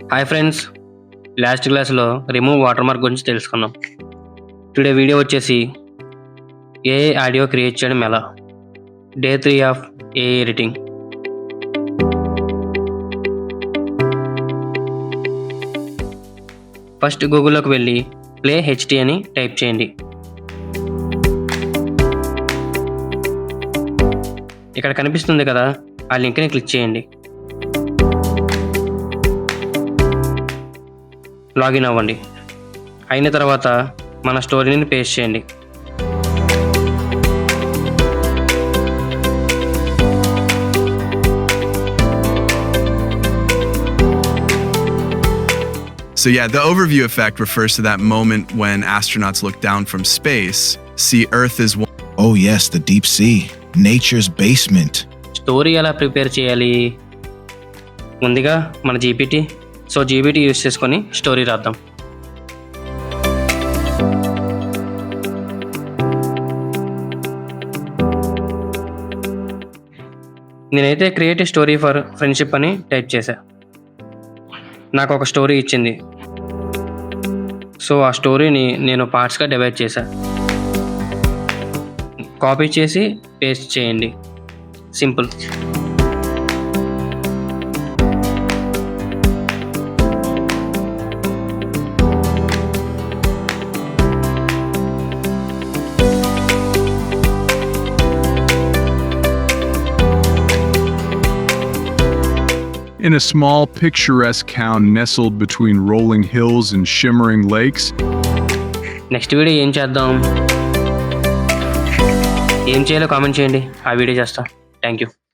Hi friends, last క్లాస్లో remove water mark గురించి తెలుసుకున్నాం. టుడే వీడియో వచ్చేసి ఏఐ ఆడియో క్రియేట్ చేయడం ఎలా, day 3 of AI editing. First గూగుల్లోకి వెళ్ళి ప్లే హెచ్డి అని టైప్ చేయండి. ఇక్కడ కనిపిస్తుంది కదా, ఆ లింక్ని క్లిక్ చేయండి. లాగిన్ అవ్వండి. అయిన తర్వాత మన స్టోరీని పేస్ట్ చేయండి. So yeah, the overview effect refers to that moment when astronauts look down from space, see Earth as one. Oh yes, the deep sea, nature's basement. Story ఎలా ప్రిపేర్ చేయాలి? ముందుగా మన జీపీటీ యూస్ చేసుకొని story రాద్దాం. నేనైతే create story for friendship అని type చేశా. నాకు ఒక స్టోరీ ఇచ్చింది. సో ఆ స్టోరీని నేను పార్ట్స్గా డివైడ్ చేశా. కాపీ చేసి పేస్ట్ చేయండి. Simple. In a small, picturesque town nestled between rolling hills and shimmering lakes, next video ఏం చేద్దాం, ఏం చేయాలో కామెంట్ చేయండి. ఆ వీడియో చేస్తా. Thank you.